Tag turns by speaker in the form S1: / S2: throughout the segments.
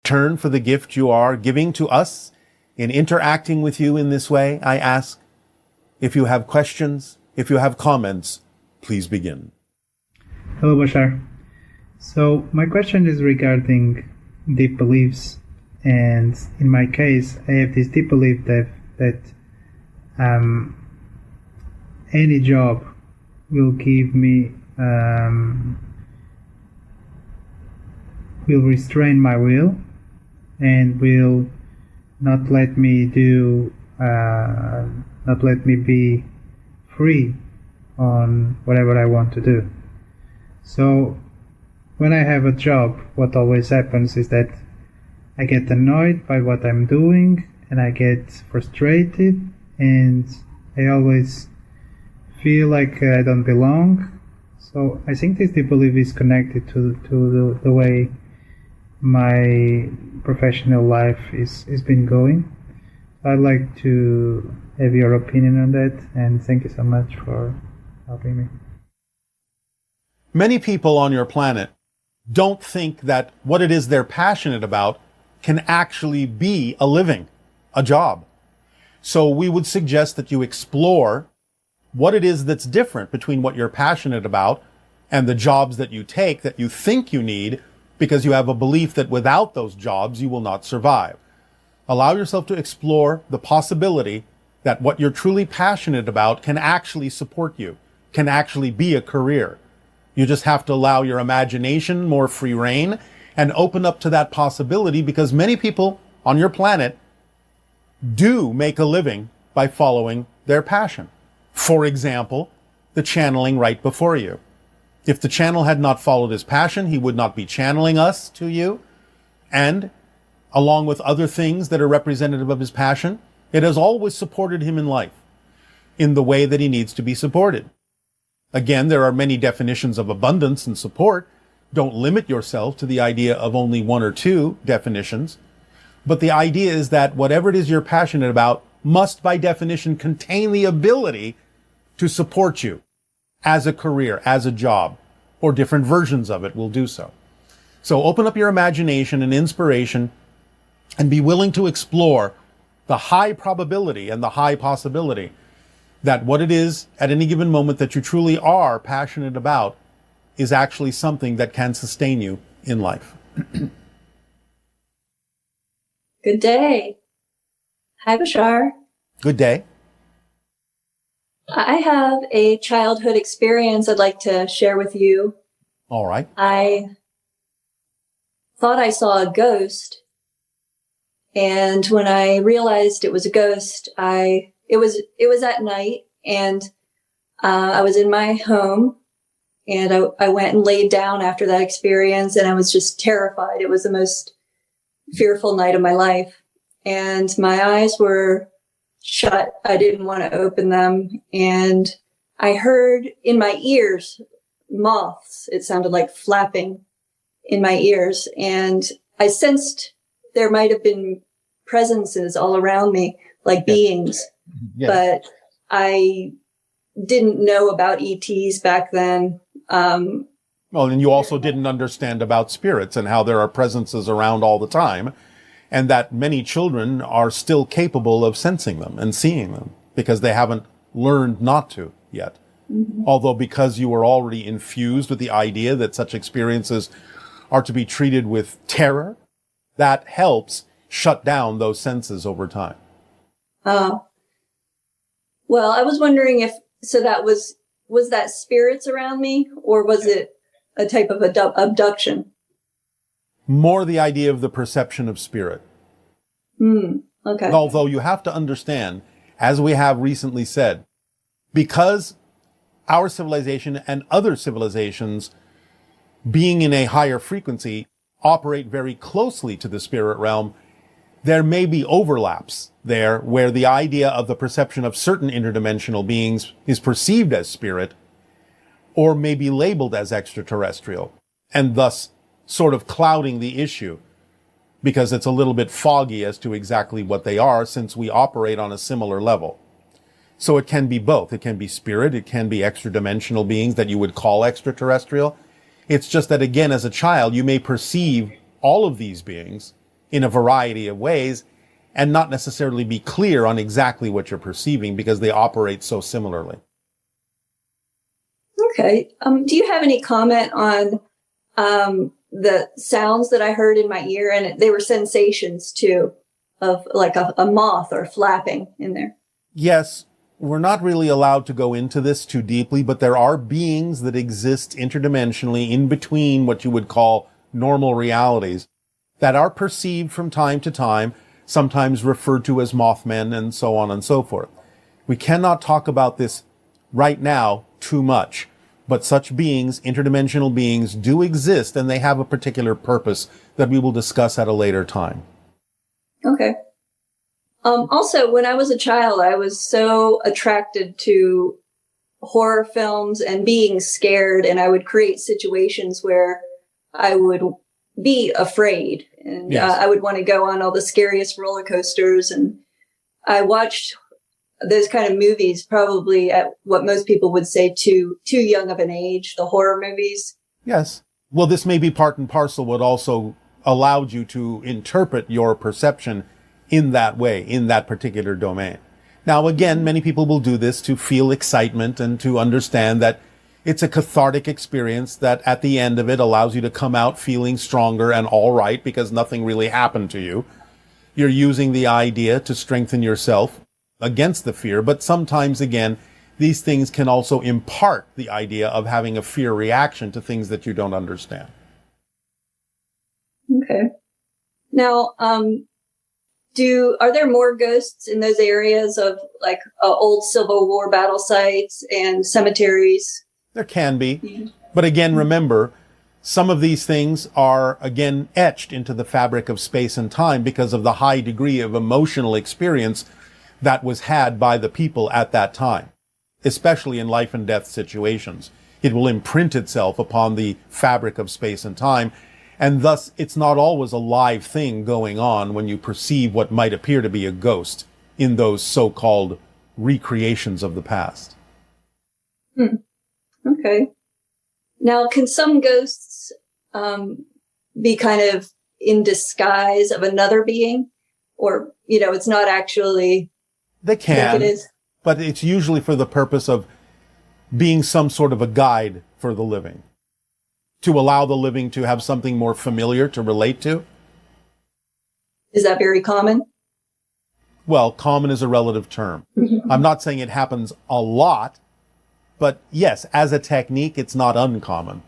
S1: return for the gift you are giving to us in interacting with you in this way, I ask. If you have questions, if you have comments, please begin.
S2: Hello, Bashar. So my question is regarding deep beliefs, and in my case, I have this deep belief that any job will give me will restrain my will and will not let me be free on whatever I want to do. So when I have a job, what always happens is that I get annoyed by what I'm doing and I get frustrated, and I always feel like I don't belong. So I think this deep belief is connected to the way my professional life is been going. I'd like to have your opinion on that, and thank you so much for helping me.
S1: Many people on your planet don't think that what it is they're passionate about can actually be a living, a job. So we would suggest that you explore what it is that's different between what you're passionate about and the jobs that you take that you think you need because you have a belief that without those jobs you will not survive. Allow yourself to explore the possibility that what you're truly passionate about can actually support you, can actually be a career. You just have to allow your imagination more free rein and open up to that possibility, because many people on your planet do make a living by following their passion. For example, the channeling right before you. If the channel had not followed his passion, he would not be channeling us to you. And along with other things that are representative of his passion, it has always supported him in life in the way that he needs to be supported. Again, there are many definitions of abundance and support. Don't limit yourself to the idea of only one or two definitions. But the idea is that whatever it is you're passionate about must, by definition, contain the ability to support you as a career, as a job, or different versions of it will do so. So open up your imagination and inspiration and be willing to explore the high probability and the high possibility that what it is at any given moment that you truly are passionate about is actually something that can sustain you in life.
S3: Good day. Hi, Bashar.
S1: Good day.
S3: I have a childhood experience I'd like to share with you.
S1: All right.
S3: I thought I saw a ghost, and when I realized it was a ghost, it was at night, and I was in my home, and I went and laid down after that experience, and I was just terrified. It was the most fearful night of my life, and my eyes were shut. I didn't want to open them, and I heard in my ears moths. It sounded like flapping in my ears, and I sensed there might have been presences all around me, like beings, but I didn't know about ETs back then.
S1: Well, and you also didn't understand about spirits and how there are presences around all the time, and that many children are still capable of sensing them and seeing them because they haven't learned not to yet. Mm-hmm. Although because you were already infused with the idea that such experiences are to be treated with terror, that helps shut down those senses over time.
S3: Well, I was wondering so that was that spirits around me, or was it a type of abduction?
S1: More the idea of the perception of spirit.
S3: Okay.
S1: Although you have to understand, as we have recently said, because our civilization and other civilizations, being in a higher frequency, operate very closely to the spirit realm, there may be overlaps there where the idea of the perception of certain interdimensional beings is perceived as spirit or may be labeled as extraterrestrial, and thus sort of clouding the issue because it's a little bit foggy as to exactly what they are, since we operate on a similar level. So it can be both. It can be spirit. It can be extra-dimensional beings that you would call extraterrestrial. It's just that, again, as a child, you may perceive all of these beings in a variety of ways and not necessarily be clear on exactly what you're perceiving because they operate so similarly.
S3: Okay. Do you have any comment on the sounds that I heard in my ear? And they were sensations too, of like a moth or flapping in there.
S1: Yes, we're not really allowed to go into this too deeply, but there are beings that exist interdimensionally in between what you would call normal realities that are perceived from time to time, sometimes referred to as Mothmen and so on and so forth. We cannot talk about this right now too much, but such beings, interdimensional beings, do exist and they have a particular purpose that we will discuss at a later time.
S3: Okay. Also, when I was a child, I was so attracted to horror films and being scared, and I would create situations where I would be afraid, and
S1: Yes.
S3: I would want to go on all the scariest roller coasters. And I watched those kind of movies probably at what most people would say too young of an age, the horror movies.
S1: Yes. Well, this may be part and parcel what also allowed you to interpret your perception in that way, in that particular domain. Now, again, many people will do this to feel excitement and to understand that it's a cathartic experience that at the end of it allows you to come out feeling stronger and all right because nothing really happened to you. You're using the idea to strengthen yourself against the fear, but sometimes, again, these things can also impart the idea of having a fear reaction to things that you don't understand.
S3: Okay. Now, are there more ghosts in those areas of like old Civil War battle sites and cemeteries?
S1: There can be. But again, remember, some of these things are, again, etched into the fabric of space and time because of the high degree of emotional experience that was had by the people at that time, especially in life and death situations. It will imprint itself upon the fabric of space and time. And thus, it's not always a live thing going on when you perceive what might appear to be a ghost in those so-called recreations of the past.
S3: Okay. Now, can some ghosts be kind of in disguise of another being? Or, it's not actually
S1: They can,
S3: like it is?
S1: but it's usually for the purpose of being some sort of a guide for the living, to allow the living to have something more familiar to relate to.
S3: Is that very common?
S1: Well, common is a relative term. I'm not saying it happens a lot, but yes, as a technique, it's not uncommon.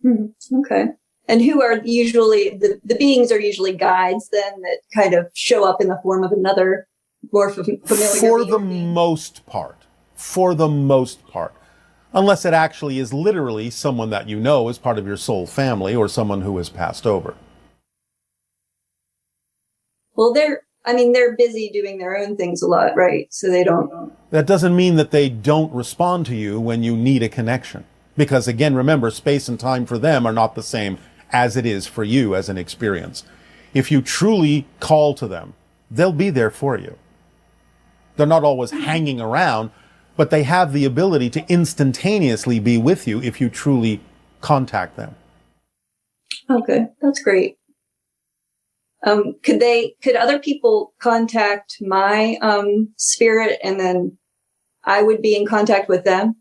S3: Okay. And who are usually, the beings are usually guides then that kind of show up in the form of another more familiar
S1: For the
S3: being?
S1: most part. For the most part. Unless it actually is literally someone that you know as part of your soul family or someone who has passed over.
S3: Well, they're busy doing their own things a lot, right? So they don't.
S1: That doesn't mean that they don't respond to you when you need a connection. Because again, remember, space and time for them are not the same as it is for you as an experience. If you truly call to them, they'll be there for you. They're not always hanging around, but they have the ability to instantaneously be with you if you truly contact them.
S3: Okay, that's great. Could other people contact my spirit and then I would be in contact with them?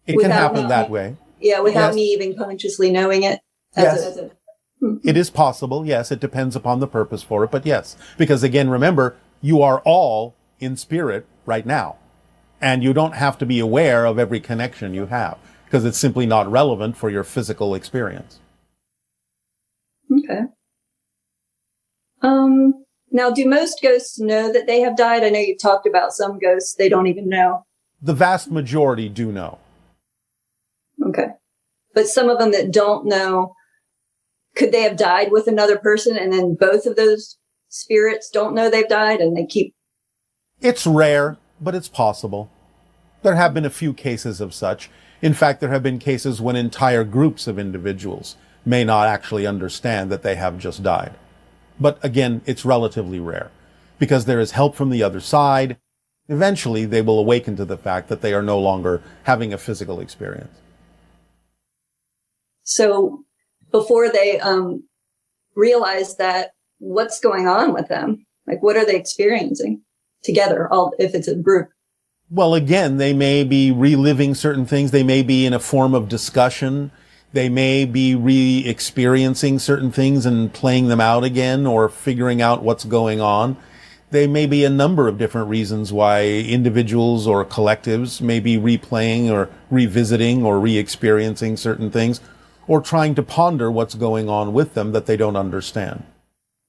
S1: It can happen that way.
S3: Yeah, without
S1: Yes.
S3: me even consciously knowing it.
S1: Yes. It is possible. Yes, it depends upon the purpose for it, but yes. Because again, remember, you are all in spirit right now. And you don't have to be aware of every connection you have because it's simply not relevant for your physical experience.
S3: Okay. Now, do most ghosts know that they have died? I know you've talked about some ghosts, they don't even know.
S1: The vast majority do know.
S3: Okay. But some of them that don't know, could they have died with another person and then both of those spirits don't know they've died and they keep...
S1: It's rare, but it's possible. There have been a few cases of such. In fact, there have been cases when entire groups of individuals may not actually understand that they have just died. But again, it's relatively rare because there is help from the other side. Eventually, they will awaken to the fact that they are no longer having a physical experience.
S3: So before they realize that, what's going on with them? Like, what are they experiencing together, all if it's a group?
S1: Well, again, they may be reliving certain things. They may be in a form of discussion. They may be re-experiencing certain things and playing them out again or figuring out what's going on. There may be a number of different reasons why individuals or collectives may be replaying or revisiting or re-experiencing certain things or trying to ponder what's going on with them that they don't understand.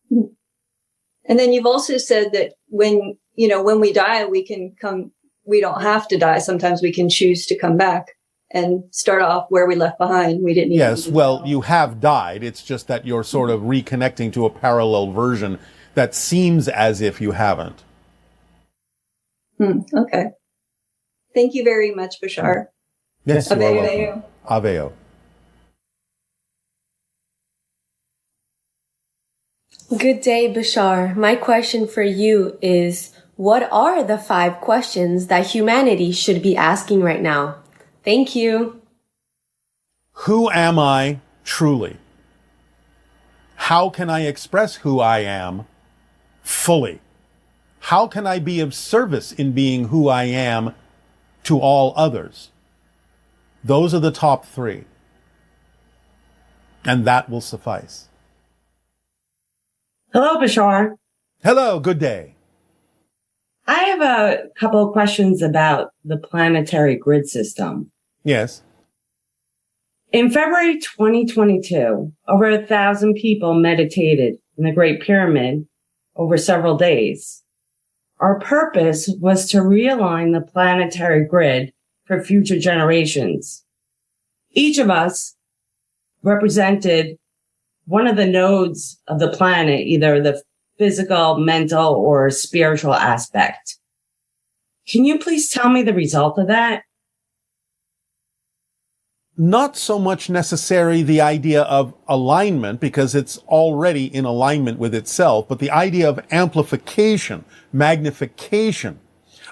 S3: And then you've also said that when we die, we don't have to die. Sometimes we can choose to come back and start off where we left behind. We didn't.
S1: Yes, well, you have died. It's just that you're sort of reconnecting to a parallel version that seems as if you haven't.
S3: Okay. Thank you very much, Bashar.
S1: Yes, you are welcome. Aveo.
S4: Good day, Bashar. My question for you is, what are the 5 questions that humanity should be asking right now? Thank you.
S1: Who am I truly? How can I express who I am fully? How can I be of service in being who I am to all others? Those are the top 3. And that will suffice.
S5: Hello, Bashar.
S1: Hello, good day.
S5: I have a couple of questions about the planetary grid system.
S1: Yes.
S5: In February 2022, over 1,000 people meditated in the Great Pyramid over several days. Our purpose was to realign the planetary grid for future generations. Each of us represented one of the nodes of the planet, either the physical, mental, or spiritual aspect. Can you please tell me the result of that?
S1: Not so much necessarily the idea of alignment, because it's already in alignment with itself, but the idea of amplification, magnification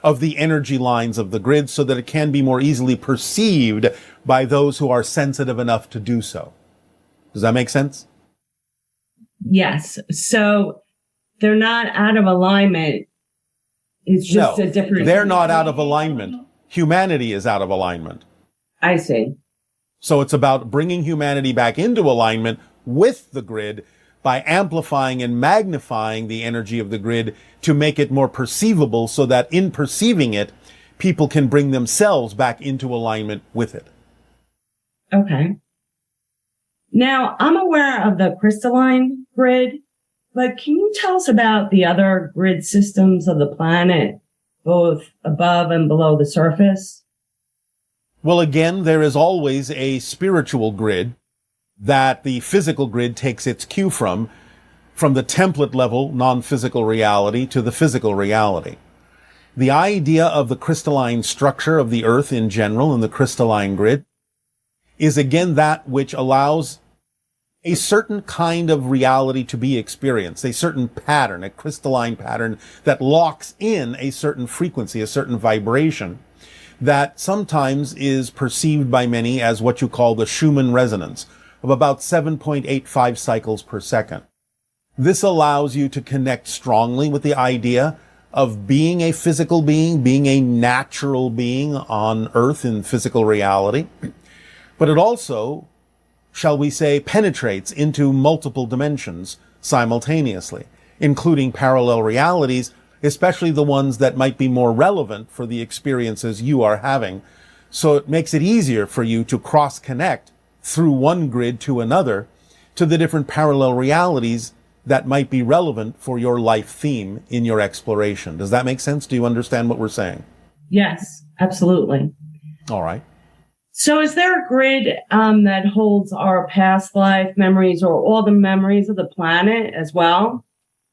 S1: of the energy lines of the grid so that it can be more easily perceived by those who are sensitive enough to do so. Does that make sense?
S5: Yes. So they're not out of alignment. It's just a different...
S1: They're not out of alignment. Humanity is out of alignment.
S5: I see.
S1: So it's about bringing humanity back into alignment with the grid by amplifying and magnifying the energy of the grid to make it more perceivable so that in perceiving it, people can bring themselves back into alignment with it.
S5: Okay. Now, I'm aware of the crystalline grid, but can you tell us about the other grid systems of the planet, both above and below the surface?
S1: Well, again, there is always a spiritual grid that the physical grid takes its cue from the template level non-physical reality to the physical reality. The idea of the crystalline structure of the Earth in general and the crystalline grid is again that which allows a certain kind of reality to be experienced, a certain pattern, a crystalline pattern that locks in a certain frequency, a certain vibration that sometimes is perceived by many as what you call the Schumann resonance of about 7.85 cycles per second. This allows you to connect strongly with the idea of being a physical being, being a natural being on Earth in physical reality. But it also, shall we say, penetrates into multiple dimensions simultaneously, including parallel realities, especially the ones that might be more relevant for the experiences you are having. So it makes it easier for you to cross-connect through one grid to another to the different parallel realities that might be relevant for your life theme in your exploration. Does that make sense? Do you understand what we're saying?
S5: Yes, absolutely.
S1: All right.
S5: So is there a grid that holds our past life memories or all the memories of the planet as well?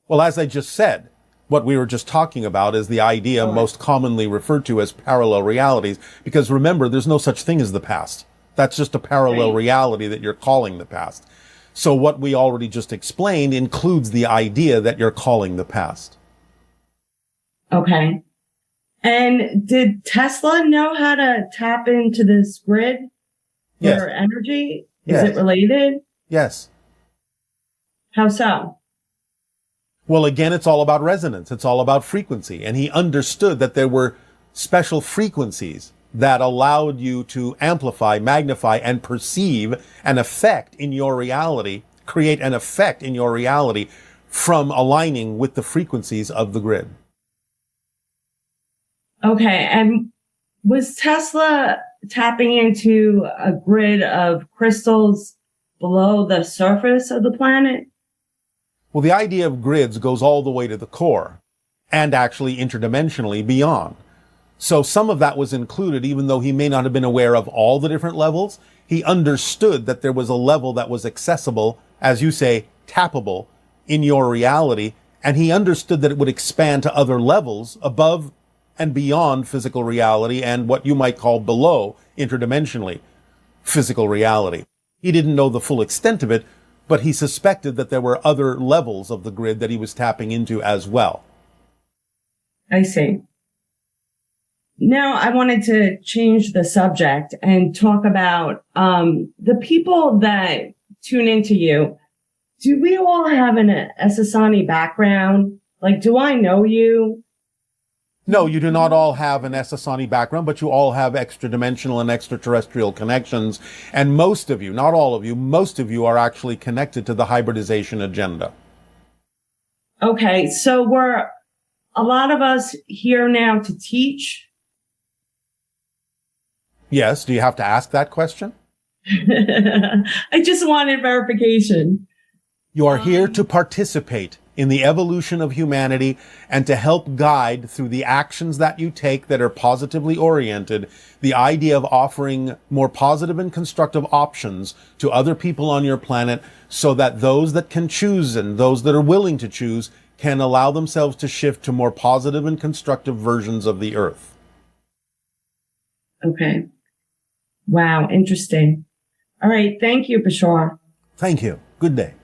S1: Well, as I just said, what we were just talking about is the idea most commonly referred to as parallel realities, because remember, there's no such thing as the past. That's just a parallel reality that you're calling the past. So what we already just explained includes the idea that you're calling the past.
S5: Okay. And did Tesla know how to tap into this grid for energy? Is it related?
S1: Yes.
S5: How so?
S1: Well, again, it's all about resonance. It's all about frequency. And he understood that there were special frequencies that allowed you to amplify, magnify, and perceive an effect in your reality, create an effect in your reality from aligning with the frequencies of the grid.
S5: Okay. And was Tesla tapping into a grid of crystals below the surface of the planet?
S1: Well, the idea of grids goes all the way to the core and actually interdimensionally beyond. So some of that was included, even though he may not have been aware of all the different levels. He understood that there was a level that was accessible, as you say, tappable in your reality. And he understood that it would expand to other levels above and beyond physical reality and what you might call below interdimensionally physical reality. He didn't know the full extent of it, but he suspected that there were other levels of the grid that he was tapping into as well.
S5: I see. Now I wanted to change the subject and talk about the people that tune into you. Do we all have an Essassani background? Like, do I know you?
S1: No, you do not all have an Essassani background, but you all have extra-dimensional and extraterrestrial connections. And most of you, not all of you, most of you are actually connected to the hybridization agenda.
S5: Okay, so we're a lot of us here now to teach.
S1: Yes, do you have to ask that question?
S5: I just wanted verification.
S1: You are here to participate in the evolution of humanity and to help guide through the actions that you take that are positively oriented, the idea of offering more positive and constructive options to other people on your planet so that those that can choose and those that are willing to choose can allow themselves to shift to more positive and constructive versions of the earth.
S5: Okay. Wow, interesting. All right, thank you, Bashar.
S1: Thank you. Good day.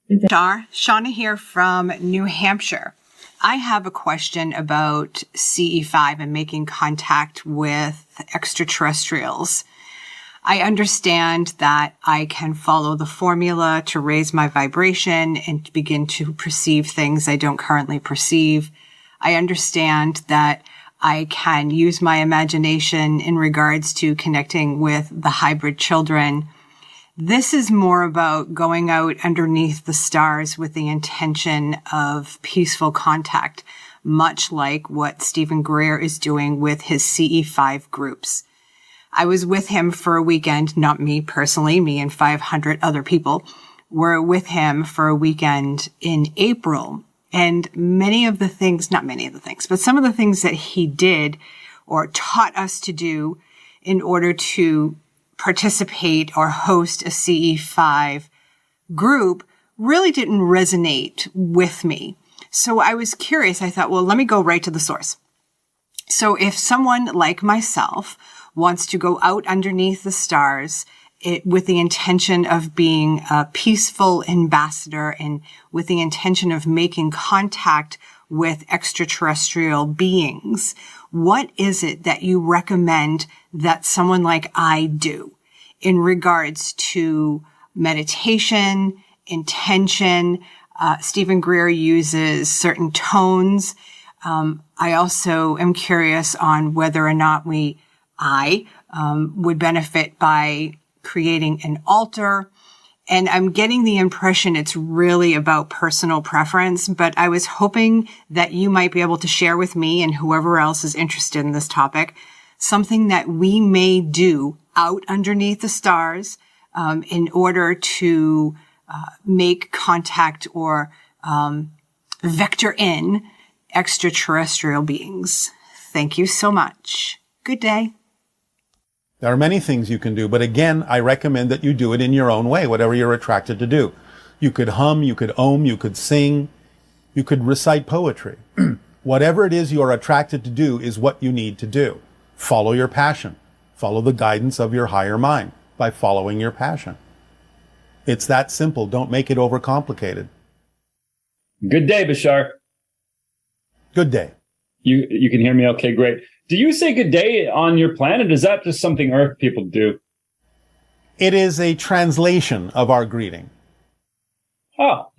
S6: Bashar, Shauna here from New Hampshire. I have a question about CE5 and making contact with extraterrestrials. I understand that I can follow the formula to raise my vibration and to begin to perceive things I don't currently perceive. I understand that I can use my imagination in regards to connecting with the hybrid children. This is more about going out underneath the stars with the intention of peaceful contact, much like what Stephen Greer is doing with his CE5 groups. I was with him for a weekend, not me personally, me and 500 other people were with him for a weekend in April. And many of the things, not many of the things, but some of the things that he did or taught us to do in order to participate or host a CE5 group really didn't resonate with me. So I was curious. I thought, well, let me go right to the source. So if someone like myself wants to go out underneath the stars with the intention of being a peaceful ambassador and with the intention of making contact with extraterrestrial beings, what is it that you recommend that someone like I do in regards to meditation, intention? Stephen Greer uses certain tones. I also am curious on whether or not I would benefit by creating an altar. And I'm getting the impression it's really about personal preference, but I was hoping that you might be able to share with me and whoever else is interested in this topic, something that we may do out underneath the stars, in order to, make contact or, vector in extraterrestrial beings. Thank you so much. Good day.
S1: There are many things you can do, but again, I recommend that you do it in your own way, whatever you're attracted to do. You could hum, you could ohm, you could sing, you could recite poetry. Whatever it is you're attracted to do is what you need to do. Follow your passion. Follow the guidance of your higher mind by following your passion. It's that simple. Don't make it overcomplicated.
S7: Good day, Bashar.
S1: Good day.
S7: You can hear me okay, great. Do you say good day on your planet? Is that just something Earth people do?
S1: It is a translation of our greeting.
S7: Oh,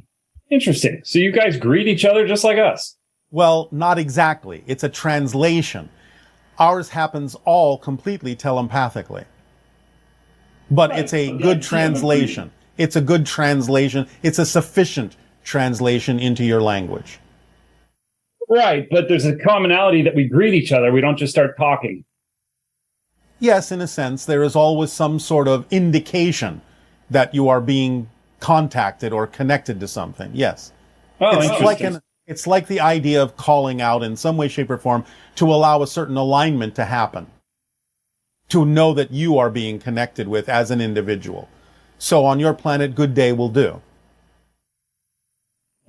S7: Interesting. So you guys greet each other just like us.
S1: Well, not exactly. It's a translation. Ours happens all completely telepathically. But
S7: Right.
S1: it's a good translation. It's a good translation. It's a sufficient translation into your language.
S7: Right, but there's a commonality that we greet each other. We don't just start talking.
S1: Yes, in a sense, there is always some sort of indication that you are being contacted or connected to something. Yes.
S7: Oh,
S1: It's like the idea of calling out in some way, shape, or form to allow a certain alignment to happen, to know that you are being connected with as an individual. So on your planet, good day will do.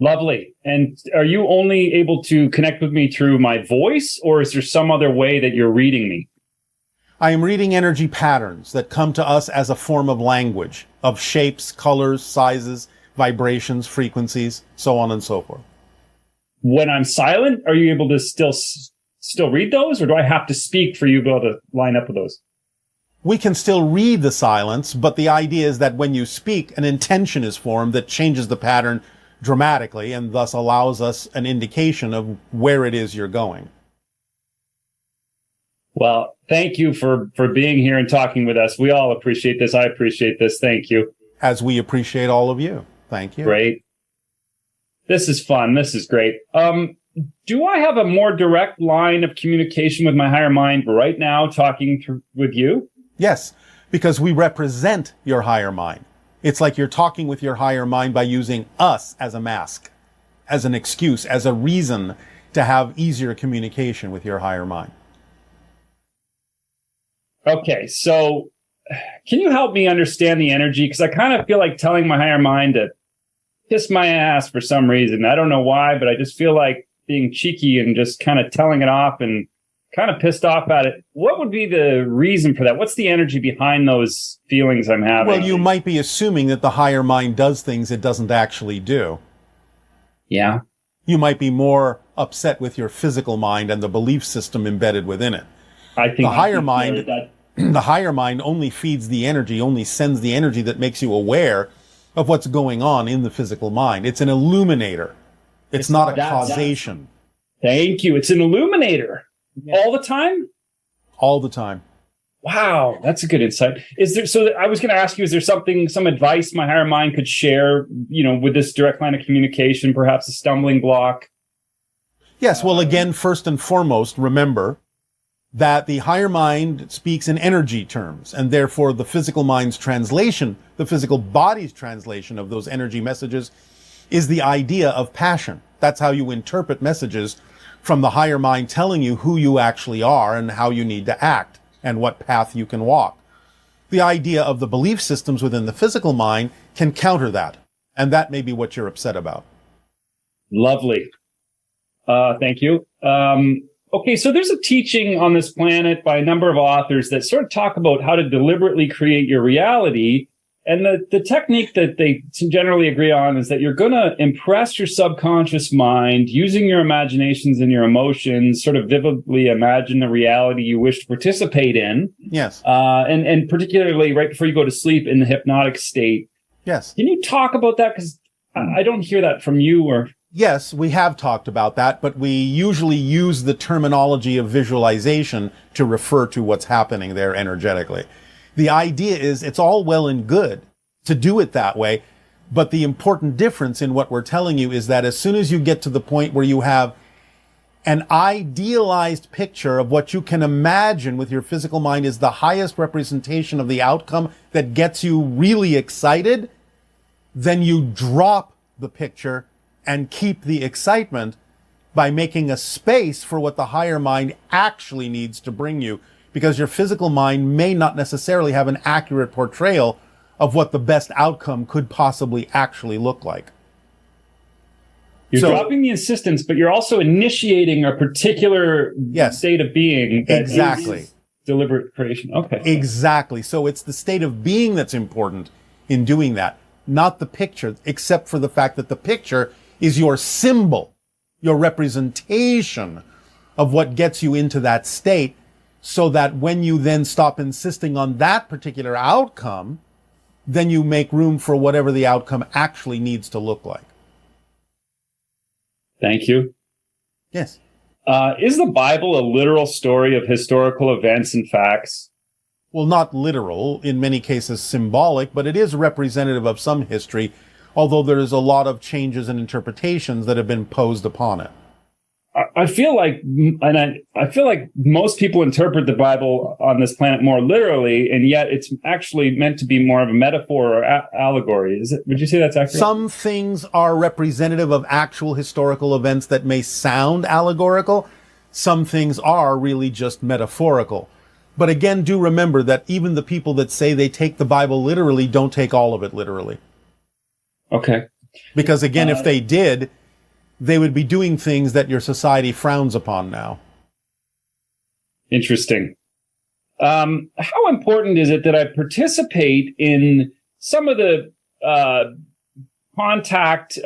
S7: Lovely. And are you only able to connect with me through my voice, or is there some other way that you're reading me?
S1: I am reading energy patterns that come to us as a form of language, of shapes, colors, sizes, vibrations, frequencies, so on and so forth.
S7: When I'm silent, are you able to still read those, or do I have to speak for you to be able to line up with those?
S1: We can still read the silence, but the idea is that when you speak, an intention is formed that changes the pattern dramatically and thus allows us an indication of where it is you're going.
S7: Well, thank you for being here and talking with us. We all appreciate this. I appreciate this. Thank you.
S1: As we appreciate all of you. Thank you.
S7: Great. This is fun. This is great. Do I have a more direct line of communication with my higher mind right now talking with you?
S1: Yes, because we represent your higher mind. It's like you're talking with your higher mind by using us as a mask, as an excuse, as a reason to have easier communication with your higher mind.
S7: Okay, so can you help me understand the energy? Because I kind of feel like telling my higher mind to kiss my ass for some reason. I don't know why, but I just feel like being cheeky and just kind of telling it off and kind of pissed off at it. What would be the reason for that? What's the energy behind those feelings I'm having?
S1: Well, you might be assuming that the higher mind does things it doesn't actually do.
S7: Yeah.
S1: You might be more upset with your physical mind and the belief system embedded within it.
S7: I think
S1: the higher mind, the higher mind only feeds the energy, only sends the energy that makes you aware of what's going on in the physical mind. It's an illuminator. It's not a causation.
S7: Thank you. It's an illuminator. Yeah. All the time?
S1: All the time.
S7: Wow, that's a good insight. I was going to ask you, is there some advice my higher mind could share, with this direct line of communication, perhaps a stumbling block?
S1: Yes. Well, again, first and foremost, remember that the higher mind speaks in energy terms, and therefore the physical mind's translation, the physical body's translation of those energy messages is the idea of passion. That's how you interpret messages from the higher mind telling you who you actually are and how you need to act and what path you can walk. The idea of the belief systems within the physical mind can counter that, and that may be what you're upset about.
S7: Lovely. Thank you. Okay, so there's a teaching on this planet by a number of authors that sort of talk about how to deliberately create your reality. And the technique that they generally agree on is that you're going to impress your subconscious mind using your imaginations and your emotions, sort of vividly imagine the reality you wish to participate in.
S1: Yes.
S7: And particularly right before you go to sleep in the hypnotic state.
S1: Yes.
S7: Can you talk about that? Because I don't hear that from you or...
S1: Yes, we have talked about that, but we usually use the terminology of visualization to refer to what's happening there energetically. The idea is it's all well and good to do it that way, but the important difference in what we're telling you is that as soon as you get to the point where you have an idealized picture of what you can imagine with your physical mind is the highest representation of the outcome that gets you really excited, then you drop the picture and keep the excitement by making a space for what the higher mind actually needs to bring you, because your physical mind may not necessarily have an accurate portrayal of what the best outcome could possibly actually look like.
S7: You're dropping the insistence, but you're also initiating a particular state of being.
S1: Exactly.
S7: Deliberate creation. Okay.
S1: Exactly. So it's the state of being that's important in doing that, not the picture, except for the fact that the picture is your symbol, your representation of what gets you into that state, so that when you then stop insisting on that particular outcome, then you make room for whatever the outcome actually needs to look like.
S7: Thank you.
S1: Yes.
S7: Is the Bible a literal story of historical events and facts?
S1: Well, not literal, in many cases symbolic, but it is representative of some history, although there's a lot of changes and interpretations that have been posed upon it.
S7: I feel like, I feel like most people interpret the Bible on this planet more literally, and yet it's actually meant to be more of a metaphor or allegory. Would you say that's accurate?
S1: Some things are representative of actual historical events that may sound allegorical. Some things are really just metaphorical. But again, do remember that even the people that say they take the Bible literally don't take all of it literally.
S7: Okay.
S1: Because again, if they did, they would be doing things that your society frowns upon now.
S7: Interesting. How important is it that I participate in some of the contact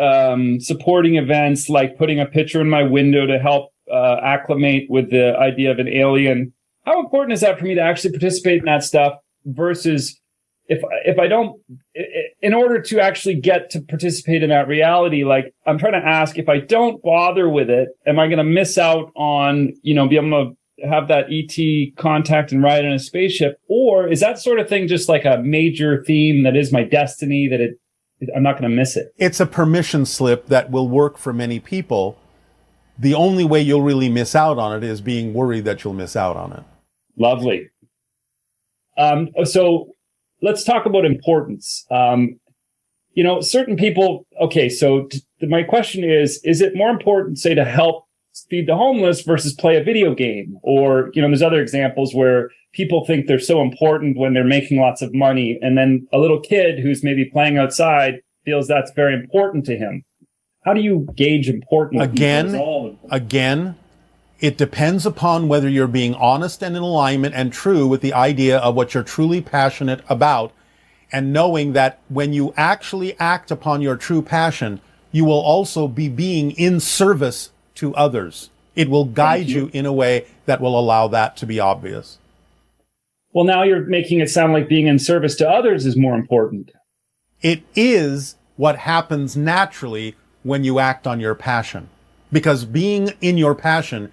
S7: supporting events, like putting a picture in my window to help acclimate with the idea of an alien? How important is that for me to actually participate in that stuff versus if I don't, in order to actually get to participate in that reality, like I'm trying to ask, if I don't bother with it, am I going to miss out on, be able to have that ET contact and ride in a spaceship? Or is that sort of thing just like a major theme that is my destiny, that I'm not going to miss it?
S1: It's a permission slip that will work for many people. The only way you'll really miss out on it is being worried that you'll miss out on it.
S7: Lovely. So let's talk about importance. Certain people, okay, so my question is it more important, say, to help feed the homeless versus play a video game? Or, there's other examples where people think they're so important when they're making lots of money, and then a little kid who's maybe playing outside feels that's very important to him. How do you gauge importance?
S1: Again, it depends upon whether you're being honest and in alignment and true with the idea of what you're truly passionate about, and knowing that when you actually act upon your true passion, you will also be being in service to others. It will guide you in a way that will allow that to be obvious.
S7: Well, now you're making it sound like being in service to others is more important.
S1: It is what happens naturally when you act on your passion, because being in your passion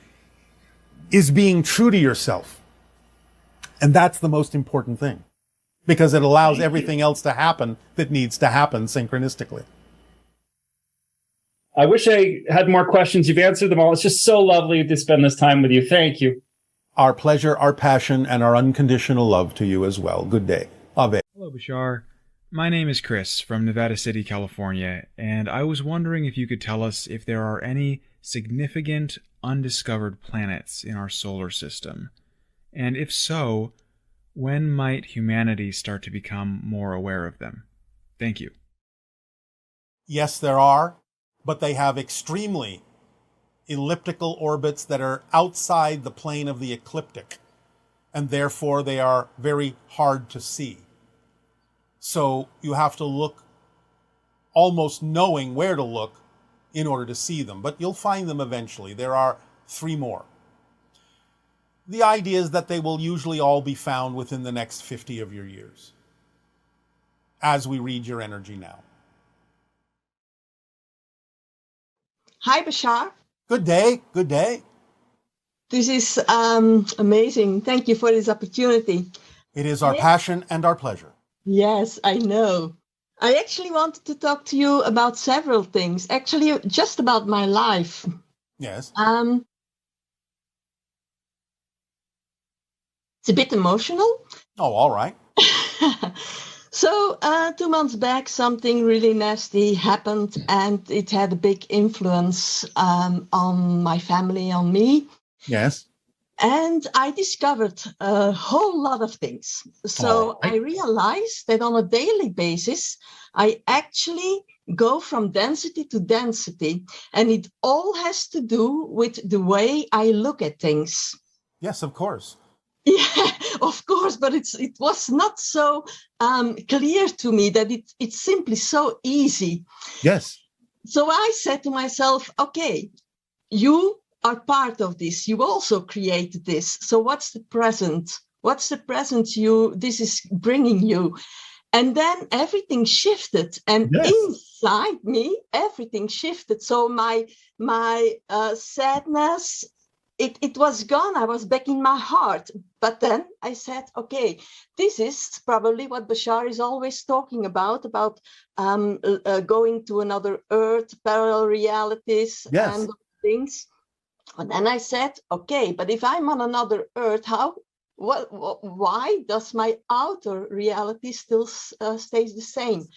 S1: is being true to yourself. And that's the most important thing, because it allows everything else to happen that needs to happen synchronistically.
S7: I wish I had more questions. You've answered them all. It's just so lovely to spend this time with you. Thank you.
S1: Our pleasure, our passion, and our unconditional love to you as well. Good day. Ave.
S8: Hello, Bashar. My name is Chris from Nevada City, California, and I was wondering if you could tell us if there are any significant undiscovered planets in our solar system. And if so, when might humanity start to become more aware of them? Thank you.
S1: Yes, there are, but they have extremely elliptical orbits that are outside the plane of the ecliptic, and therefore they are very hard to see. So you have to look almost knowing where to look in order to see them, but you'll find them eventually. There are 3 more. The idea is that they will usually all be found within the next 50 of your years, as we read your energy now.
S9: Hi, Bashar.
S1: Good day. Good day.
S9: This is amazing. Thank you for this opportunity.
S1: It is our passion and our pleasure.
S9: Yes, I know. I actually wanted to talk to you about several things, actually just about my life.
S1: Yes.
S9: It's a bit emotional.
S1: Oh, all right.
S9: So 2 months back, something really nasty happened, and it had a big influence on my family, on me.
S1: Yes.
S9: And I discovered a whole lot of things. So I realized that on a daily basis, I actually go from density to density. And it all has to do with the way I look at things.
S1: Yes, of course.
S9: Yeah, of course. But it was not so clear to me that it's simply so easy.
S1: Yes.
S9: So I said to myself, okay, you are part of this. You also created this. So what's the present? What's the present this is bringing you? And then everything shifted, and
S1: Yes.
S9: inside me, everything shifted. So my sadness, it was gone. I was back in my heart. But then I said, okay, this is probably what Bashar is always talking about going to another earth, parallel realities,
S1: Yes.
S9: and things. And then I said, okay, but if I'm on another earth, why does my outer reality still stays the same?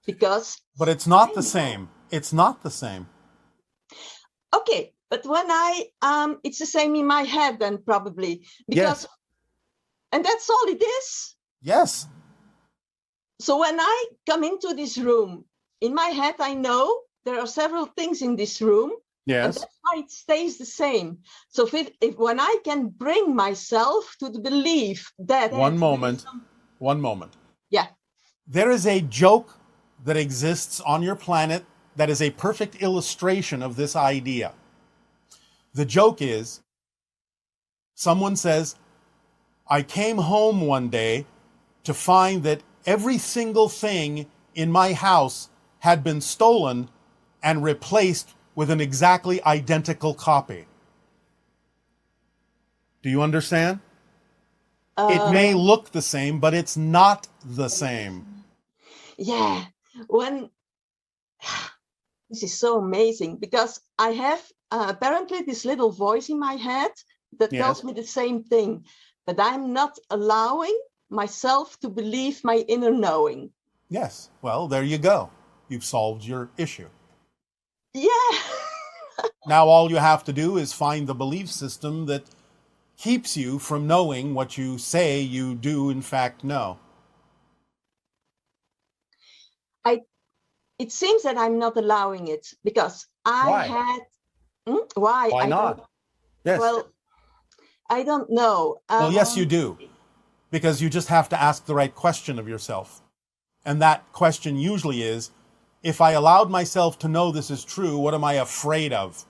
S9: Because
S1: But it's not the same. It's not the same.
S9: okay, but when it's the same in my head then probably because,
S1: Yes.
S9: and that's all it is.
S1: Yes.
S9: So when I come into this room, in my head, I know there are several things in this room. And
S1: Yes.
S9: that's why it stays the same. So if when I can bring myself to the belief that
S1: One moment.
S9: Yeah.
S1: There is a joke that exists on your planet that is a perfect illustration of this idea. The joke is, someone says, I came home one day to find that every single thing in my house had been stolen and replaced with an exactly identical copy. Do you understand? It may look the same, but it's not the same.
S9: Yeah. This is so amazing because I have apparently this little voice in my head that tells me the same thing, but I'm not allowing myself to believe my inner knowing.
S1: Yes. Well, there you go. You've solved your issue.
S9: Yeah.
S1: Now all you have to do is find the belief system that keeps you from knowing what you say you do in fact know.
S9: It seems that I'm not allowing it because Why? Why?
S1: Why not? Yes.
S9: Well, I don't know.
S1: Well, yes, you do. Because you just have to ask the right question of yourself. And that question usually is, if I allowed myself to know this is true, what am I afraid of?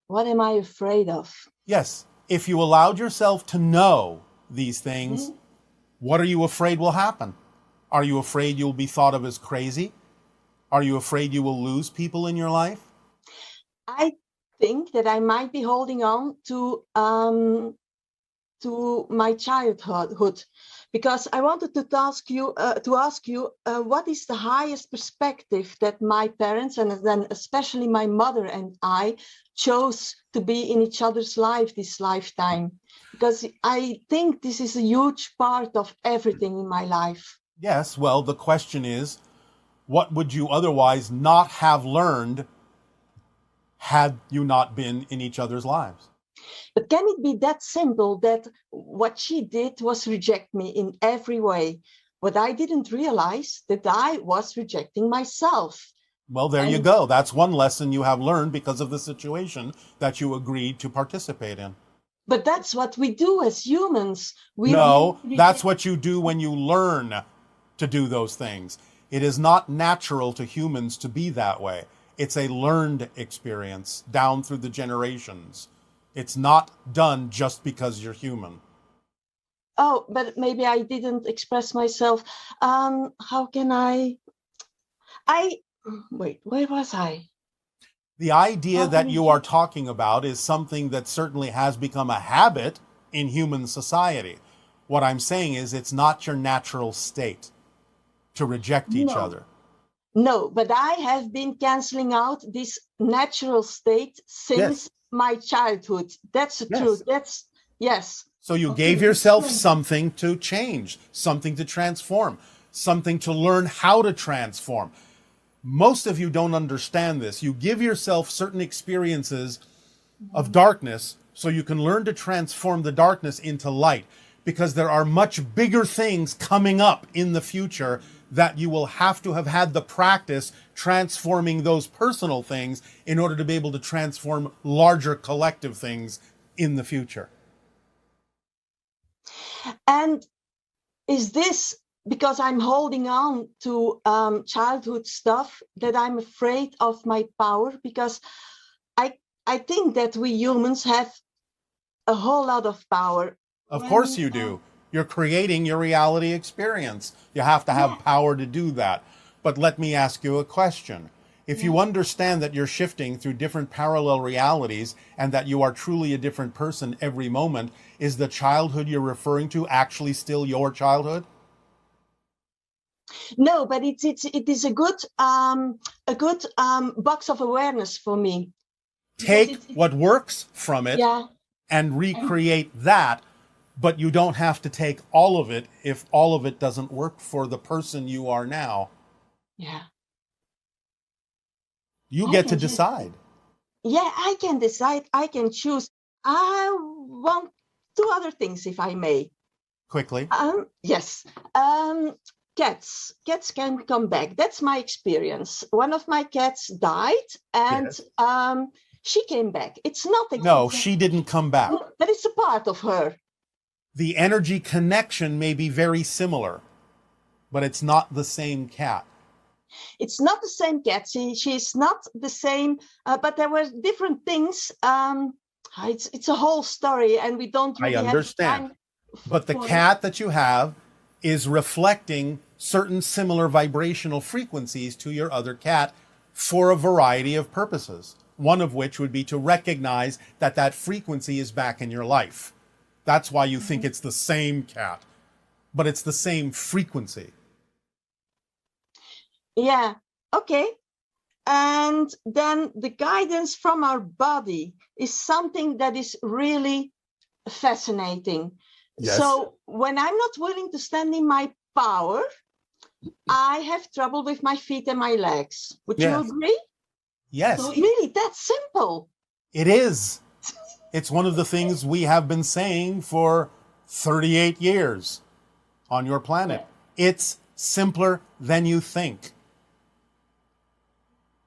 S9: What am I afraid of?
S1: Yes. If you allowed yourself to know these things, what are you afraid will happen? Are you afraid you'll be thought of as crazy? Are you afraid you will lose people in your life?
S9: I think that I might be holding on to my childhood, because I wanted to ask you what is the highest perspective that my parents and then especially my mother and I chose to be in each other's life this lifetime, because I think this is a huge part of everything in my life.
S1: Yes, well, the question is, what would you otherwise not have learned had you not been in each other's lives?
S9: But can it be that simple that what she did was reject me in every way? But I didn't realize that I was rejecting myself.
S1: Well, there you go. That's one lesson you have learned because of the situation that you agreed to participate in.
S9: But that's what we do as humans.
S1: No, that's what you do when you learn to do those things. It is not natural to humans to be that way. It's a learned experience down through the generations. It's not done just because you're human.
S9: Oh, but maybe I didn't express myself. How can wait, where was I?
S1: The idea that you are talking about is something that certainly has become a habit in human society. What I'm saying is it's not your natural state to reject each other.
S9: No, but I have been canceling out this natural state since my childhood. That's the truth. Yes.
S1: So you gave yourself something to change, something to transform, something to learn how to transform. Most of you don't understand this. You give yourself certain experiences of darkness so you can learn to transform the darkness into light, because there are much bigger things coming up in the future that you will have to have had the practice transforming those personal things in order to be able to transform larger collective things in the future.
S9: And is this because I'm holding on to childhood stuff that I'm afraid of my power? Because I think that we humans have a whole lot of power.
S1: Of course you do. You're creating your reality experience. You have to have power to do that. But let me ask you a question. If you understand that you're shifting through different parallel realities and that you are truly a different person every moment, is the childhood you're referring to actually still your childhood?
S9: No, but it is a good box of awareness for me.
S1: Take what works from it and recreate that, but you don't have to take all of it if all of it doesn't work for the person you are now.
S9: Yeah.
S1: You get to decide.
S9: I can decide. I can choose. I want two other things, if I may.
S1: Quickly.
S9: Yes. Cats can come back. That's my experience. One of my cats died, and she came back. It's not exactly,
S1: no, she didn't come back.
S9: But it's a part of her.
S1: The energy connection may be very similar, but it's not the same cat.
S9: It's not the same cat. She's not the same, but there were different things. It's a whole story, and we don't really
S1: I understand.
S9: have time.
S1: But the cat that you have is reflecting certain similar vibrational frequencies to your other cat for a variety of purposes. One of which would be to recognize that that frequency is back in your life. That's why you think it's the same cat, but it's the same frequency.
S9: Yeah, okay. And then the guidance from our body is something that is really fascinating.
S1: Yes.
S9: So when I'm not willing to stand in my power, I have trouble with my feet and my legs. Would you agree?
S1: Yes.
S9: So really, that's simple.
S1: It is. It's one of the things we have been saying for 38 years on your planet. It's simpler than you think.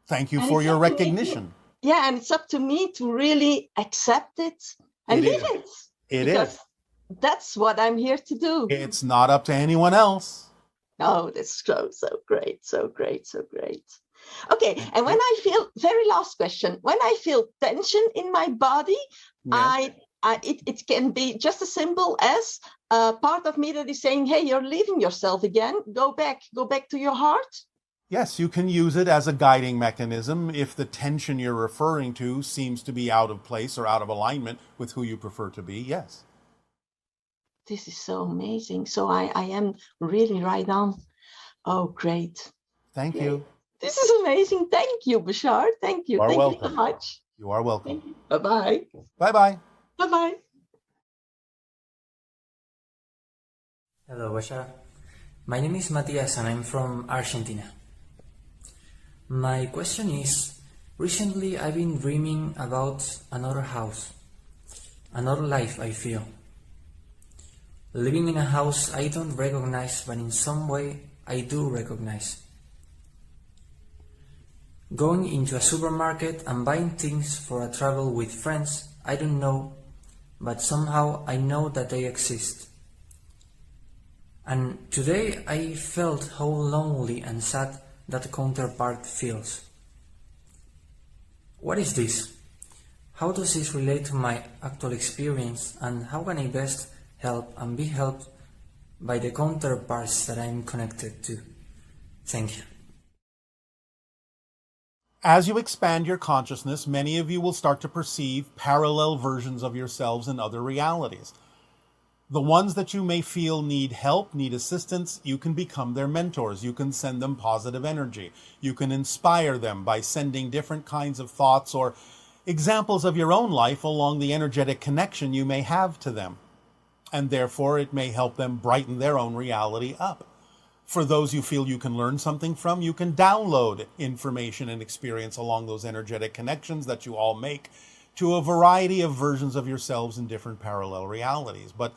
S1: Thank you for your recognition.
S9: And it's up to me to really accept it and live it.
S1: It is.
S9: That's what I'm here to do.
S1: It's not up to anyone else.
S9: Oh, that's so great, so great, so great. Okay, and when I feel, very last question, when I feel tension in my body, it can be just as simple as a part of me that is saying, hey, you're leaving yourself again. Go back to your heart.
S1: Yes, you can use it as a guiding mechanism if the tension you're referring to seems to be out of place or out of alignment with who you prefer to be. Yes.
S9: This is so amazing. So I am really right on. Oh, great.
S1: Thank you.
S9: This is amazing. Thank you, Bashar. Thank you.
S1: Thank
S9: you so much.
S1: You are welcome.
S9: Bye-bye.
S1: Bye-bye.
S9: Bye-bye.
S10: Hello, Bashar. My name is Matias and I'm from Argentina. My question is, recently I've been dreaming about another house, another life I feel. Living in a house I don't recognize, but in some way I do recognize. Going into a supermarket and buying things for a travel with friends I don't know, but somehow I know that they exist. And today I felt how lonely and sad that counterpart feels. What is this? How does this relate to my actual experience, and how can I best help and be helped by the counterparts that I'm connected to? Thank you.
S1: As you expand your consciousness, many of you will start to perceive parallel versions of yourselves in other realities. The ones that you may feel need help, need assistance, you can become their mentors. You can send them positive energy. You can inspire them by sending different kinds of thoughts or examples of your own life along the energetic connection you may have to them. And therefore, it may help them brighten their own reality up. For those you feel you can learn something from, you can download information and experience along those energetic connections that you all make to a variety of versions of yourselves in different parallel realities. But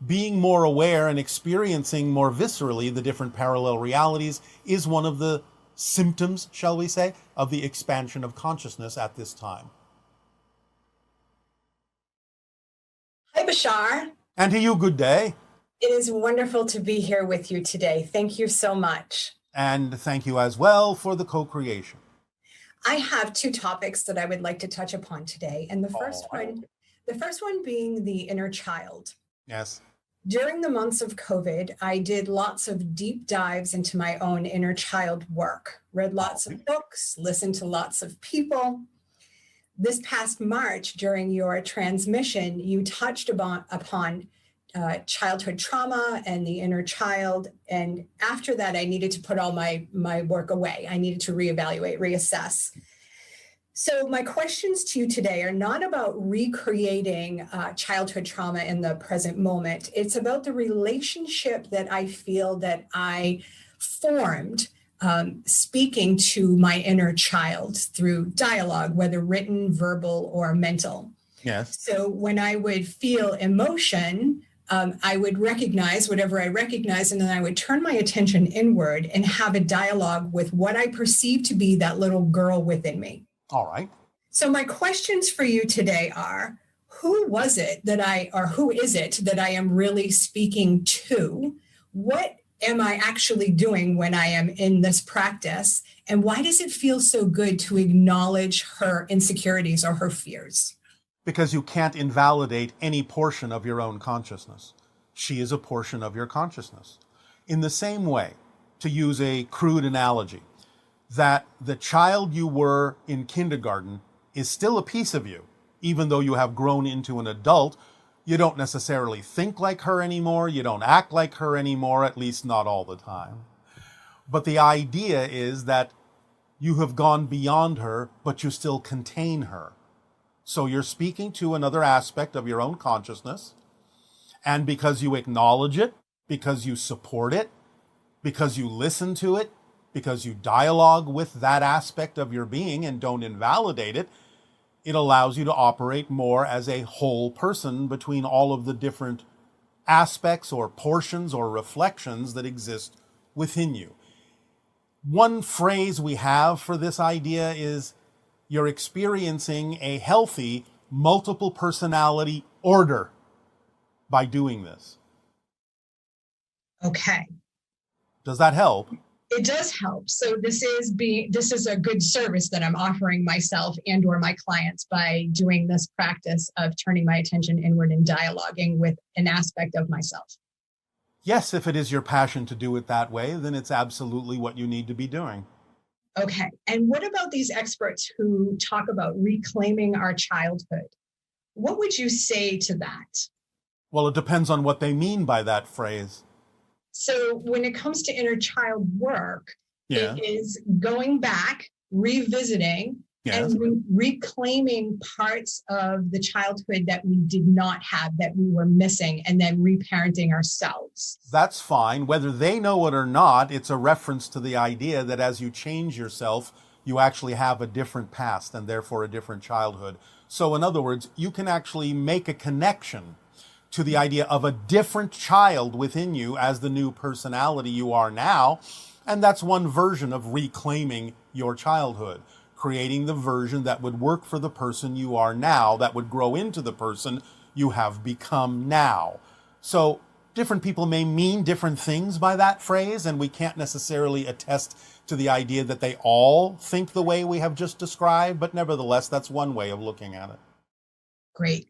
S1: being more aware and experiencing more viscerally the different parallel realities is one of the symptoms, shall we say, of the expansion of consciousness at this time.
S11: Hi, Bashar.
S1: And to you, good day.
S11: It is wonderful to be here with you today. Thank you so much.
S1: And thank you as well for the co-creation.
S11: I have two topics that I would like to touch upon today. And the first one being the inner child.
S1: Yes.
S11: During the months of COVID, I did lots of deep dives into my own inner child work, read lots of books, listened to lots of people. This past March, during your transmission, you touched upon childhood trauma and the inner child. And after that, I needed to put all my work away. I needed to reevaluate, reassess. So my questions to you today are not about recreating childhood trauma in the present moment. It's about the relationship that I feel that I formed speaking to my inner child through dialogue, whether written, verbal, or mental.
S1: Yes.
S11: So when I would feel emotion, I would recognize whatever I recognized, and then I would turn my attention inward and have a dialogue with what I perceive to be that little girl within me.
S1: All right.
S11: So my questions for you today are, who is it that I am really speaking to? What am I actually doing when I am in this practice? And why does it feel so good to acknowledge her insecurities or her fears?
S1: Because you can't invalidate any portion of your own consciousness. She is a portion of your consciousness. In the same way, to use a crude analogy, that the child you were in kindergarten is still a piece of you, even though you have grown into an adult. You don't necessarily think like her anymore. You don't act like her anymore, at least not all the time. But the idea is that you have gone beyond her, but you still contain her. So you're speaking to another aspect of your own consciousness. And because you acknowledge it, because you support it, because you listen to it, because you dialogue with that aspect of your being and don't invalidate it, it allows you to operate more as a whole person between all of the different aspects or portions or reflections that exist within you. One phrase we have for this idea is you're experiencing a healthy multiple personality order by doing this.
S11: Okay.
S1: Does that help?
S11: It does help. So this is a good service that I'm offering myself and or my clients by doing this practice of turning my attention inward and dialoguing with an aspect of myself.
S1: Yes, if it is your passion to do it that way, then it's absolutely what you need to be doing.
S11: Okay. And what about these experts who talk about reclaiming our childhood? What would you say to that?
S1: Well, it depends on what they mean by that phrase.
S11: So when it comes to inner child work,
S1: Yeah.
S11: It is going back, revisiting,
S1: Yes.
S11: and reclaiming parts of the childhood that we did not have, that we were missing, and then reparenting ourselves.
S1: That's fine. Whether they know it or not, it's a reference to the idea that as you change yourself, you actually have a different past and therefore a different childhood. So in other words, you can actually make a connection to the idea of a different child within you as the new personality you are now. And that's one version of reclaiming your childhood, creating the version that would work for the person you are now, that would grow into the person you have become now. So different people may mean different things by that phrase, and we can't necessarily attest to the idea that they all think the way we have just described, but nevertheless, that's one way of looking at it.
S11: Great.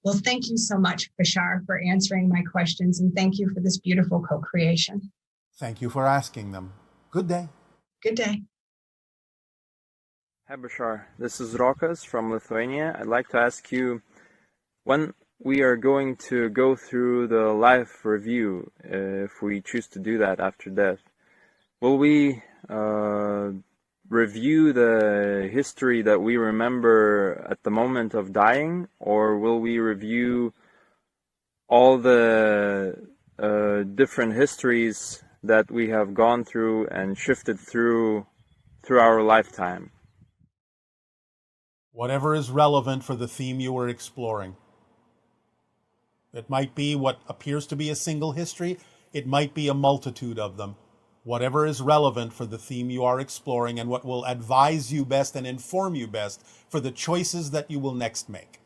S11: Well, thank you so much, Bashar, for answering my questions, and thank you for this beautiful co-creation.
S1: Thank you for asking them. Good day.
S11: Good day.
S12: Hi, Bashar. This is Rokas from Lithuania. I'd like to ask you, when we are going to go through the life review, if we choose to do that after death, will we review the history that we remember at the moment of dying, or will we review all the different histories that we have gone through and shifted through our lifetime?
S1: Whatever is relevant for the theme you are exploring. It might be what appears to be a single history. It might be a multitude of them. Whatever is relevant for the theme you are exploring and what will advise you best and inform you best for the choices that you will next make.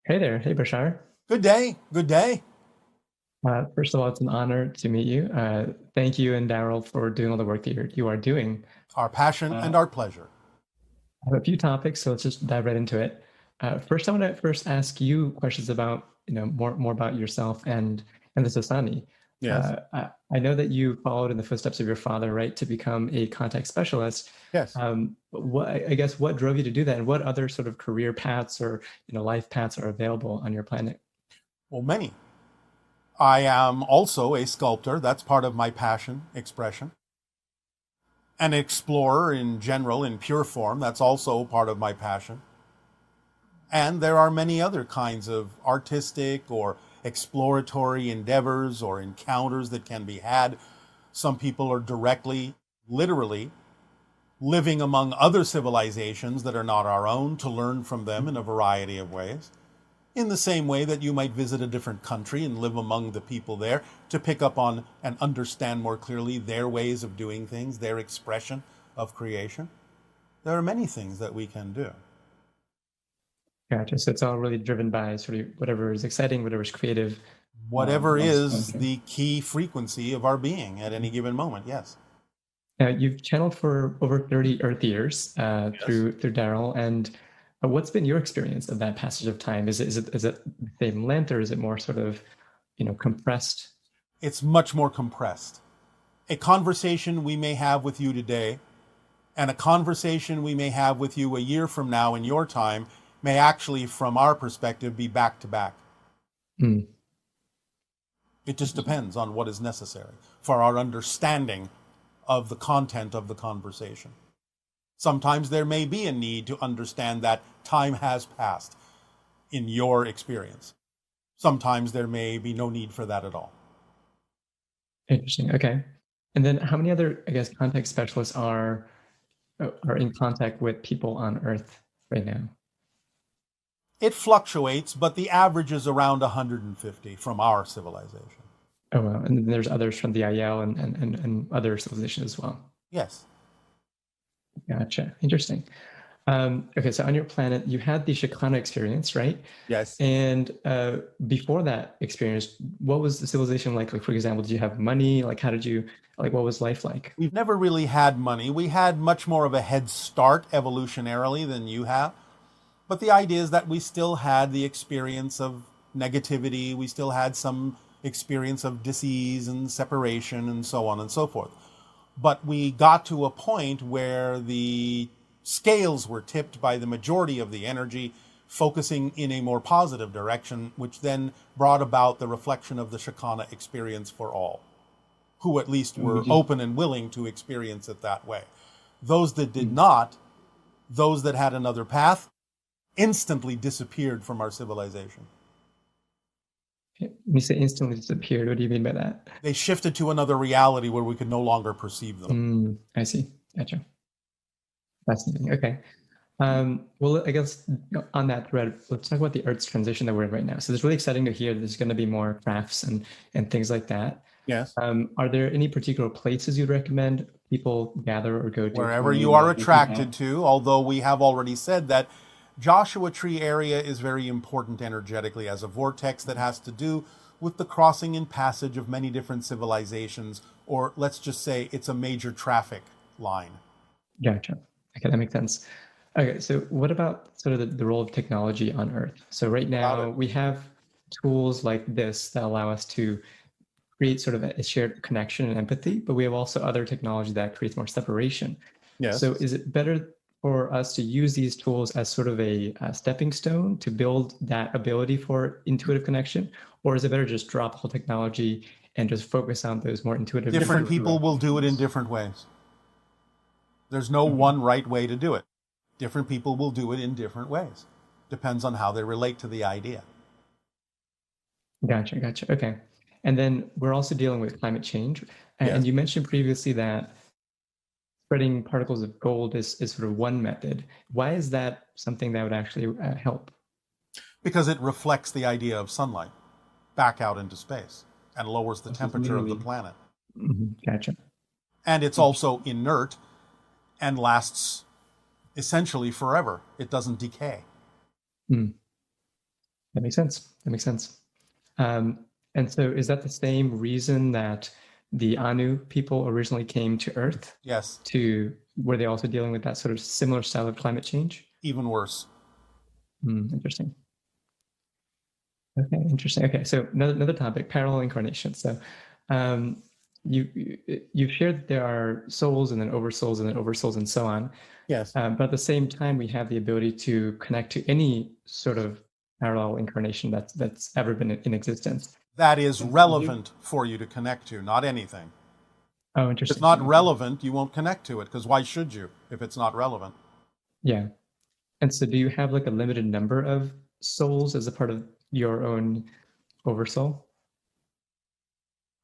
S13: Hey there. Hey, Bashar.
S1: Good day. Good day.
S13: First of all, it's an honor to meet you. Thank you and Daryl for doing all the work that you are doing.
S1: Our passion and our pleasure.
S13: I have a few topics, so let's just dive right into it. First, I want to ask you questions about more about yourself and the Sasani.
S1: Yes.
S13: I know that you followed in the footsteps of your father, right, to become a contact specialist.
S1: Yes.
S13: I guess what drove you to do that, and what other sort of career paths or life paths are available on your planet?
S1: Well, many. I am also a sculptor. That's part of my passion, expression. An explorer in general, in pure form. That's also part of my passion. And there are many other kinds of artistic or exploratory endeavors or encounters that can be had. Some people are directly, literally, living among other civilizations that are not our own to learn from them in a variety of ways. In the same way that you might visit a different country and live among the people there to pick up on and understand more clearly their ways of doing things, their expression of creation. There are many things that we can do.
S13: Gotcha. So it's all really driven by sort of whatever is exciting, whatever is creative.
S1: Whatever is the key frequency of our being at any given moment, yes.
S13: You've channeled for over 30 Earth years through Daryl, and what's been your experience of that passage of time? Is it the same length, or is it more sort of compressed?
S1: It's much more compressed. A conversation we may have with you today and a conversation we may have with you a year from now in your time may actually, from our perspective, be back to back.
S13: Mm.
S1: It just depends on what is necessary for our understanding of the content of the conversation. Sometimes there may be a need to understand that time has passed in your experience. Sometimes there may be no need for that at all.
S13: Interesting. Okay. And then how many other, I guess, contact specialists are in contact with people on Earth right now?
S1: It fluctuates, but the average is around 150 from our civilization.
S13: Oh, wow. And then there's others from the IL and other civilizations as well.
S1: Yes.
S13: Gotcha. Interesting. Okay, so on your planet, you had the Shakana experience, right?
S1: Yes.
S13: And before that experience, what was the civilization like? Like, for example, did you have money? Like, what was life like?
S1: We've never really had money. We had much more of a head start evolutionarily than you have. But the idea is that we still had the experience of negativity. We still had some experience of disease and separation and so on and so forth. But we got to a point where the scales were tipped by the majority of the energy focusing in a more positive direction, which then brought about the reflection of the Shakana experience for all, who at least were open and willing to experience it that way. Those that did not, those that had another path, instantly disappeared from our civilization.
S13: When you say instantly disappeared, what do you mean by that?
S1: They shifted to another reality where we could no longer perceive them.
S13: I see. Gotcha. Fascinating. Okay. Well, I guess on that thread, let's talk about the Earth's transition that we're in right now. So it's really exciting to hear there's going to be more crafts and things like that.
S1: Yes.
S13: Are there any particular places you'd recommend people gather or go to?
S1: Wherever you are attracted to, although we have already said that Joshua Tree area is very important energetically as a vortex that has to do with the crossing and passage of many different civilizations, or let's just say it's a major traffic line.
S13: Gotcha. Okay, that makes sense. Okay, so what about sort of the role of technology on Earth? So right now we have tools like this that allow us to create sort of a shared connection and empathy, but we have also other technology that creates more separation.
S1: Yes.
S13: So is it better for us to use these tools as sort of a stepping stone to build that ability for intuitive connection? Or is it better just drop the whole technology and just focus on those more intuitive?
S1: Different people will do it in different ways. There's no one right way to do it. Different people will do it in different ways. Depends on how they relate to the idea.
S13: Gotcha. Okay. And then we're also dealing with climate change. And you mentioned previously that spreading particles of gold is sort of one method. Why is that something that would actually help?
S1: Because it reflects the idea of sunlight back out into space and lowers the temperature of the planet.
S13: Gotcha.
S1: And it's also inert and lasts essentially forever. It doesn't decay.
S13: That makes sense. And so is that the same reason that the Anu people originally came to Earth?
S1: Yes.
S13: Were they also dealing with that sort of similar style of climate change?
S1: Even worse.
S13: Interesting. Okay, interesting. Okay, so another topic, parallel incarnation. So, um, you've shared that there are souls and then oversouls and then oversouls and so on.
S1: Yes.
S13: But at the same time, we have the ability to connect to any sort of parallel incarnation that's ever been in existence.
S1: That is relevant for you to connect to, not anything.
S13: Oh,
S1: If
S13: interesting.
S1: it's not relevant, you won't connect to it, because why should you if it's not relevant?
S13: Yeah. And so do you have like a limited number of souls as a part of your own oversoul?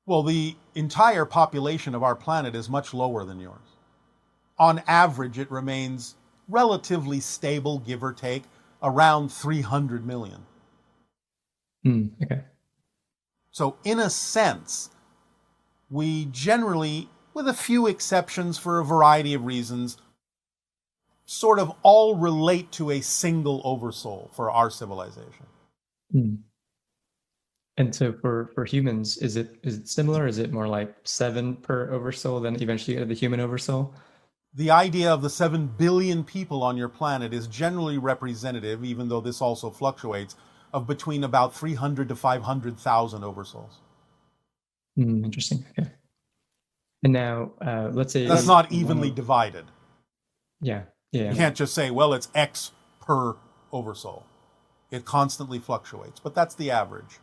S1: Well, the entire population of our planet is much lower than yours. On average, it remains relatively stable, give or take, around 300 million.
S13: Okay.
S1: So, in a sense, we generally, with a few exceptions for a variety of reasons, sort of all relate to a single oversoul for our civilization.
S13: And so for humans, is it similar? Is it more like 7 per oversoul, then eventually you get the human oversoul?
S1: The idea of the 7 billion people on your planet is generally representative, even though this also fluctuates, of between about 300 to 500,000 oversouls.
S13: Interesting. Okay. And now, let's say
S1: that's not evenly divided.
S13: Yeah.
S1: You can't just say, well, it's X per oversoul. It constantly fluctuates, but that's the average.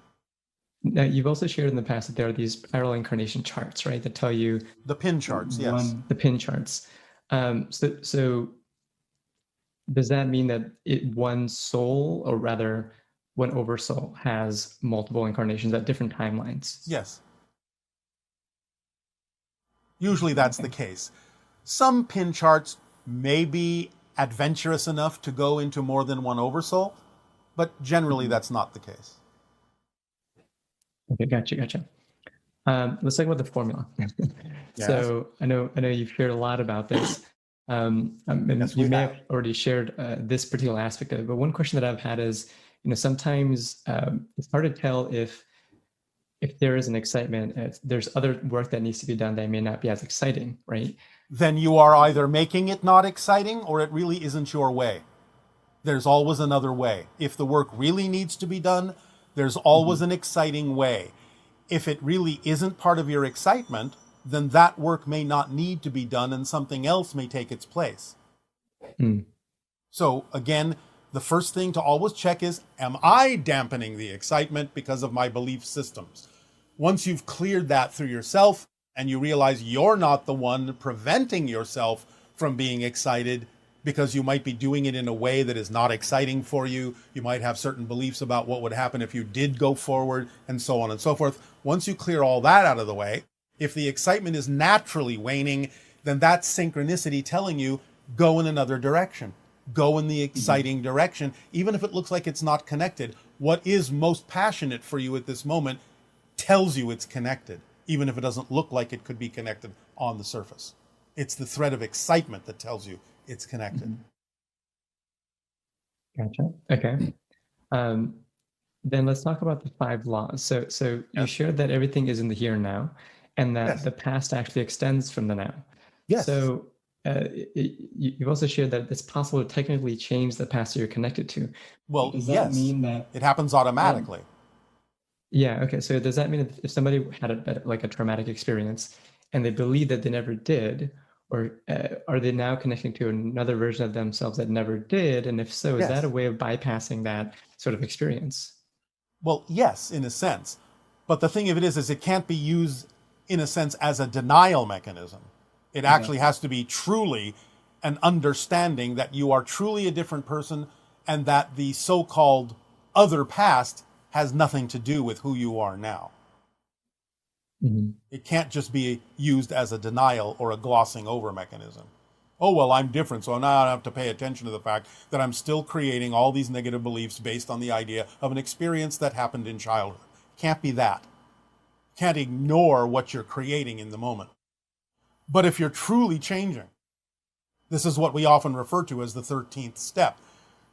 S13: Now, you've also shared in the past that there are these parallel incarnation charts, right, that tell you
S1: the pin charts. Yes,
S13: the pin charts. So does that mean that one soul, or rather one oversoul, has multiple incarnations at different timelines?
S1: Yes. Usually that's the case. Some pin charts may be adventurous enough to go into more than one oversoul, but generally that's not the case.
S13: Okay, gotcha. Let's talk about the formula. So I know you've shared a lot about this. And you may have already shared this particular aspect of it, but one question that I've had is, sometimes it's hard to tell if there is an excitement, if there's other work that needs to be done that may not be as exciting, right?
S1: Then you are either making it not exciting or it really isn't your way. There's always another way. If the work really needs to be done, there's always an exciting way. If it really isn't part of your excitement, then that work may not need to be done and something else may take its place. So again, the first thing to always check is, am I dampening the excitement because of my belief systems? Once you've cleared that through yourself and you realize you're not the one preventing yourself from being excited because you might be doing it in a way that is not exciting for you, you might have certain beliefs about what would happen if you did go forward, and so on and so forth. Once you clear all that out of the way, if the excitement is naturally waning, then that's synchronicity telling you, go in another direction. Go in the exciting direction, even if it looks like it's not connected. What is most passionate for you at this moment tells you it's connected, even if it doesn't look like it could be connected on the surface. It's the thread of excitement that tells you it's connected.
S13: Gotcha. Okay. Then let's talk about the 5 laws. So you shared that everything is in the here and now, and that the past actually extends from the now.
S1: Yes.
S13: So you've also shared that it's possible to technically change the past that you're connected to.
S1: Well,
S13: does that mean that
S1: it happens automatically?
S13: Yeah. Okay. So does that mean if somebody had a traumatic experience and they believe that they never did, or are they now connecting to another version of themselves that never did? And if so, is that a way of bypassing that sort of experience?
S1: Well, yes, in a sense. But the thing of it is it can't be used, in a sense, as a denial mechanism. It actually has to be truly an understanding that you are truly a different person and that the so-called other past has nothing to do with who you are now. It can't just be used as a denial or a glossing over mechanism. Oh, well, I'm different, so now I have to pay attention to the fact that I'm still creating all these negative beliefs based on the idea of an experience that happened in childhood. Can't be that. Can't ignore what you're creating in the moment. But if you're truly changing, this is what we often refer to as the 13th step.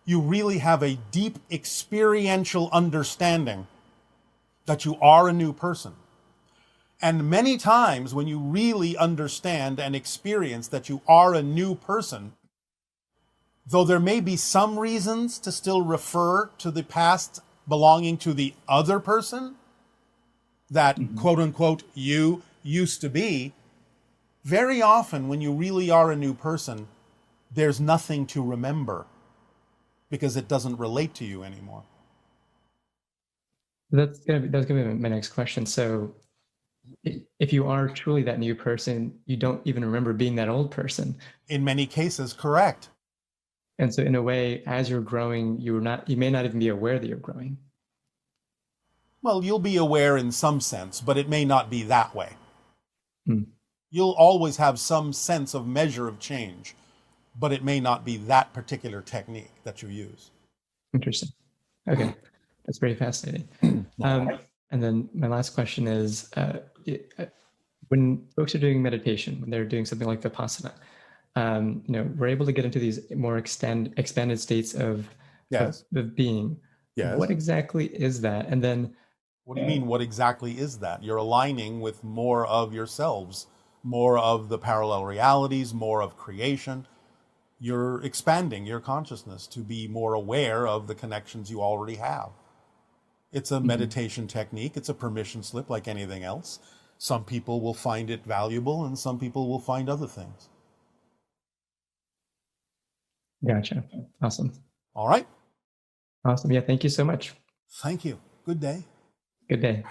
S1: You really have a deep experiential understanding that you are a new person. And many times when you really understand and experience that you are a new person, though there may be some reasons to still refer to the past belonging to the other person that quote unquote you used to be, very often when you really are a new person, there's nothing to remember because it doesn't relate to you anymore.
S13: That's gonna be my next question. So if you are truly that new person, you don't even remember being that old person.
S1: In many cases, correct.
S13: And so in a way, as you're growing, you may not even be aware that you're growing.
S1: Well, you'll be aware in some sense, but it may not be that way.
S13: Hmm.
S1: You'll always have some sense of measure of change, but it may not be that particular technique that you use.
S13: Interesting. Okay. That's very fascinating. And then my last question is, when folks are doing meditation, when they're doing something like Vipassana, we're able to get into these more expanded states of being.
S1: Yes.
S13: What exactly is that? And then,
S1: what do you mean, what exactly is that? You're aligning with more of yourselves, more of the parallel realities, more of creation. You're expanding your consciousness to be more aware of the connections you already have. It's a meditation technique. It's a permission slip like anything else. Some people will find it valuable and some people will find other things.
S13: Gotcha. Awesome.
S1: All right.
S13: Awesome. Yeah. Thank you so much.
S1: Thank you. Good day.
S13: Good day.